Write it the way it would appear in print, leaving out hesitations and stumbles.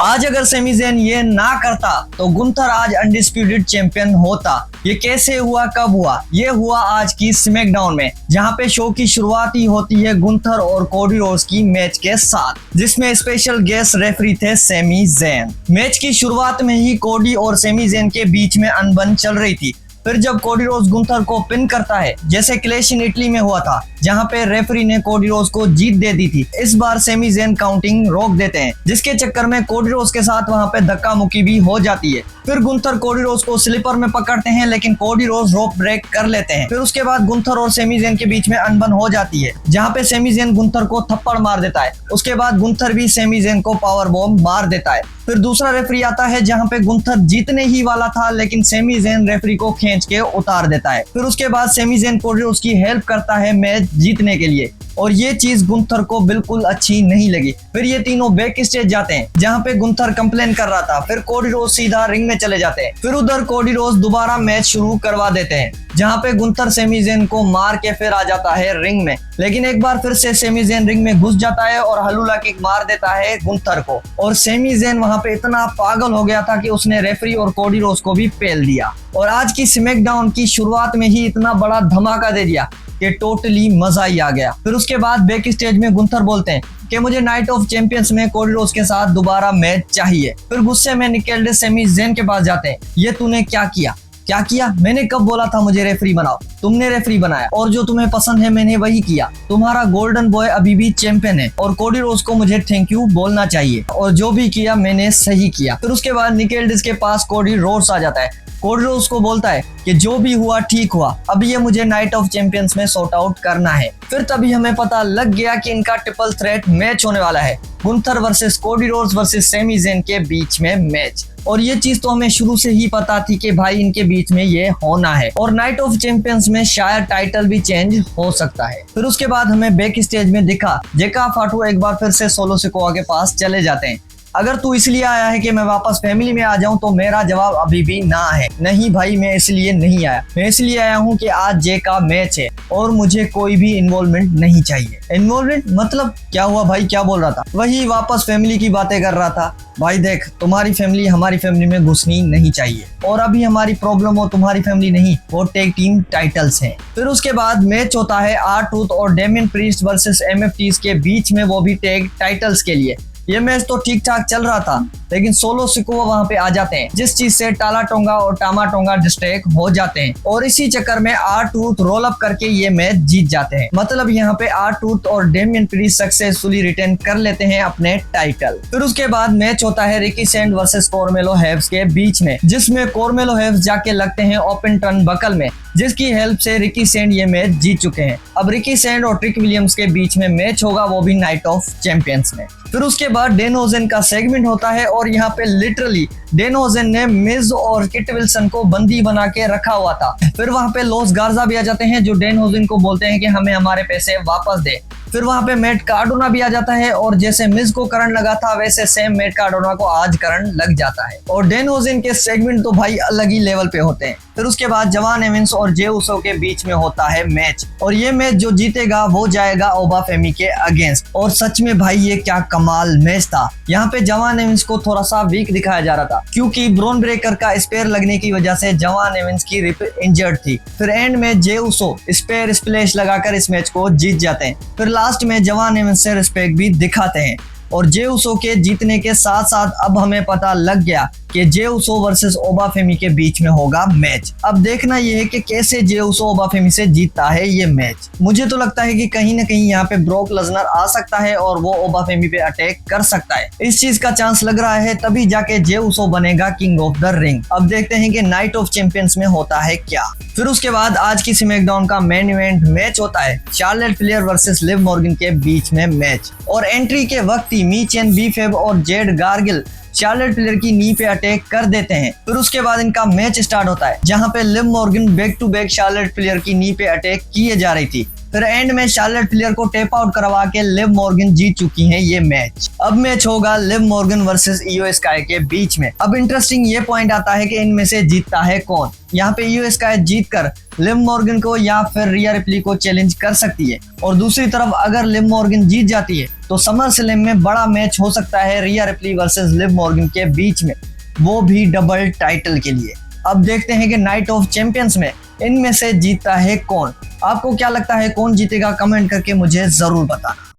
आज अगर semi Zen ये ना करता तो गुंथर आज अनडिस्प्यूटेड चैंपियन होता। ये कैसे हुआ, कब हुआ? ये हुआ आज की स्मैकडाउन में, जहां पे शो की शुरुआत ही होती है गुंथर और कोडी रोड्स की मैच के साथ, जिसमें स्पेशल गेस्ट रेफरी थे सेमी ज़ेन। मैच की शुरुआत में ही कोडी और सेमी ज़ेन के बीच में अनबन चल रही थी। फिर जब कोडी रोड्स गुंथर को पिन करता है, जैसे क्लैश इन इटली में हुआ था जहां पे रेफरी ने कोडी रोड्स को जीत दे दी थी, इस बार सेमी ज़ेन काउंटिंग रोक देते हैं, जिसके चक्कर में कोडी रोड्स के साथ वहां पे धक्का मुक्की भी हो जाती है। फिर गुंथर कोडी रोड्स को स्लीपर में पकड़ते हैं, लेकिन कोडी रोड्स रोप ब्रेक कर लेते हैं। फिर उसके बाद गुंथर और सेमी ज़ेन के बीच में अनबन हो जाती है, जहां पे सेमी ज़ेन गुंथर को थप्पड़ मार देता है। उसके बाद गुंथर भी सेमी ज़ेन को पावर बॉम्ब मार देता है। फिर दूसरा रेफरी आता है, जहां पे गुंथर जीतने ही वाला था, लेकिन सेमी ज़ेन रेफरी को खींच के उतार देता है। फिर उसके बाद सेमी ज़ेन कोडी रोड्स की हेल्प करता है मैच जीतने के लिए, और ये चीज गुंथर को बिल्कुल अच्छी नहीं लगी। फिर ये तीनों बैक स्टेज जाते हैं, जहां पे गुंथर कंप्लेन कर रहा था। फिर कोडी रोड्स सीधा रिंग में चले जाते हैं। फिर उधर कोडी रोड्स दोबारा मैच शुरू करवा देते हैं, जहां पे गुंथर सेमी ज़ेन को मार के फिर आ जाता है रिंग में, लेकिन एक बार फिर से सेमी ज़ेन रिंग में घुस जाता है और हलूला किक मार देता है गुंथर को। और सेमी ज़ेन वहां पे इतना पागल हो गया था कि उसने रेफरी और कोडी रोड्स को भी पेल दिया, और आज की स्मैकडाउन की शुरुआत में ही इतना बड़ा धमाका दे दिया कि टोटली मजा ही आ गया। फिर उसके बाद बैक स्टेज में गुंथर बोलते हैं कि मुझे नाइट ऑफ चैंपियंस में कोडी रोड्स के साथ दोबारा मैच चाहिए। फिर गुस्से में निकल सेमी ज़ेन के पास जाते हैं। ये तूने क्या किया? क्या किया? मैंने कब बोला था मुझे रेफरी बनाओ? तुमने रेफरी बनाया, और जो तुम्हें पसंद है मैंने वही किया। तुम्हारा गोल्डन बॉय अभी भी चैंपियन है, और कोडी रोड्स को मुझे थैंक यू बोलना चाहिए, और जो भी किया मैंने सही किया। फिर उसके बाद निकेल्डिस के पास कोडी रोड्स आ जाता है। कोडी रोड्स को बोलता है कि जो भी हुआ ठीक हुआ, अब ये मुझे नाइट ऑफ चैंपियंस में सॉर्ट आउट करना है। फिर तभी हमें पता लग गया कि इनका ट्रिपल थ्रेट मैच होने वाला है, Gunther versus Cody Rhodes versus Sami Zayn के बीच में मैच। और ये चीज तो हमें शुरू से ही पता थी कि भाई इनके बीच में ये होना है, और नाइट ऑफ चैंपियंस में शायद टाइटल भी चेंज हो सकता है। फिर उसके बाद हमें बैक स्टेज में दिखा जेका फाटू एक बार फिर से सोलो सिकोआ के पास चले जाते हैं। अगर तू इसलिए आया है कि मैं वापस फैमिली में आ जाऊं, तो मेरा जवाब अभी भी ना है। नहीं भाई, मैं इसलिए नहीं आया। मैं इसलिए आया हूं कि आज जे का मैच है और मुझे कोई भी इन्वॉल्वमेंट नहीं चाहिए। इन्वॉल्वमेंट मतलब क्या हुआ भाई? क्या बोल रहा था? वही वापस फैमिली की बातें कर रहा था। भाई देख, तुम्हारी फैमिली हमारी फैमिली में घुसनी नहीं चाहिए, और अभी हमारी प्रॉब्लम हो तुम्हारी फैमिली नहीं, वो टैग टीम टाइटल्स हैं। फिर उसके बाद मैच होता है R-Truth और डेमियन प्रीस्ट वर्सेस MFTs के बीच में, वो भी टैग टाइटल्स के लिए। ये मैच तो ठीक ठाक चल रहा था, लेकिन सोलो सिकोआ वहां पे आ जाते हैं, जिस चीज से टाला टोंगा और टामा टोंगा डिस्ट्रैक्ट हो जाते हैं, और इसी चक्कर में R-Truth रोल अप करके ये मैच जीत जाते हैं। मतलब यहाँ पे R-Truth और डेमियन प्रीस्ट सक्सेसफुली रिटेन कर लेते हैं अपने टाइटल। फिर उसके बाद मैच होता है रिकी सैंड वर्सेस कार्मेलो हेव्स के बीच में, जिसमें कार्मेलो हेव्स जाके लगते हैं ओपन टर्न बकल में, जिसकी हेल्प से रिकी सैंड ये मैच जीत चुके हैं। अब रिकी सैंड और ट्रिक विलियम्स के बीच में मैच होगा, वो भी नाइट ऑफ चैंपियंस में। फिर उसके बाद डैन होजन का सेगमेंट होता है, और यहाँ पे लिटरली डैन होजन ने मिज और किट विल्सन को बंदी बना के रखा हुआ था। फिर वहां पे लॉस गार्जा भी आ जाते हैं, जो डैन होजन को बोलते हैं कि हमें हमारे पैसे वापस दे। फिर वहां पे मैट कार्डोना भी आ जाता है, और जैसे मिज को करंट लगा था, वैसे सेम मैट कार्डोना को आज करंट लग जाता है। और डैन होजन के सेगमेंट तो भाई अलग ही लेवल पे होते हैं। फिर उसके बाद जवान एविंस और जे उसो के बीच में होता है मैच, और ये मैच जो जीतेगा वो जाएगा ओबा फेमी के अगेंस्ट। और सच में भाई ये क्या कमाल मैच था। यहाँ पे जवान एविंस को थोड़ा सा वीक दिखाया जा रहा था, क्योंकि ब्रोन ब्रेकर का स्पेयर लगने की वजह से जवान एविंस की रिप इंजर्ड थी। फिर एंड में जे उसो स्पेयर स्प्लैश लगाकर इस मैच को जीत जाते हैं। फिर लास्ट में जवान एविंस से रिस्पेक्ट भी दिखाते हैं, और जे उसो के जीतने के साथ साथ अब हमें पता लग गया कि जे उसो वर्सेस ओबा फेमी के बीच में होगा मैच। अब देखना ये है कि कैसे जे उसो ओबा फेमी से जीतता है ये मैच। मुझे तो लगता है कि कहीं ना कहीं यहाँ पे ब्रॉक लेसनर आ सकता है और वो ओबा फेमी पे अटैक कर सकता है। इस चीज का चांस लग रहा है, तभी जाके जे उसो बनेगा किंग ऑफ द रिंग। अब देखते हैं कि नाइट ऑफ चैंपियंस में होता है क्या। फिर उसके बाद आज की स्मैकडाउन का मेन इवेंट मैच होता है Charlotte Flair versus Liv Morgan के बीच में मैच, और एंट्री के वक्त ही मी चेन, बी फेब और जेड गार्गिल शार्लेट फ्लेयर की नी पे अटैक कर देते हैं। फिर उसके बाद इनका मैच स्टार्ट होता है, जहां पे Liv Morgan back to back Charlotte Flair की नी पे अटैक किए जा रही थी। फिर एंड में शार्लेट फ्लेयर को टेप आउट करवा के लिव मॉर्गन जीत चुकी हैं ये मैच। अब मैच होगा लिव मॉर्गन वर्सेस इयो स्काई के बीच में। अब इंटरेस्टिंग ये पॉइंट आता है कि इनमें से जीतता है कौन। यहाँ पे इयो स्काई जीतकर लिव मॉर्गन को या फिर रिया रिप्ली को चैलेंज कर सकती है, और दूसरी तरफ अगर लिव मॉर्गन जीत जाती है तो समर स्लैम में बड़ा मैच हो सकता है रिया replay versus Liv Morgan Morgan के बीच में, वो भी डबल टाइटल के लिए। अब देखते हैं कि नाइट ऑफ चैंपियंस में इनमें से जीतता है कौन। आपको क्या लगता है कौन जीतेगा, कमेंट करके मुझे जरूर बताना।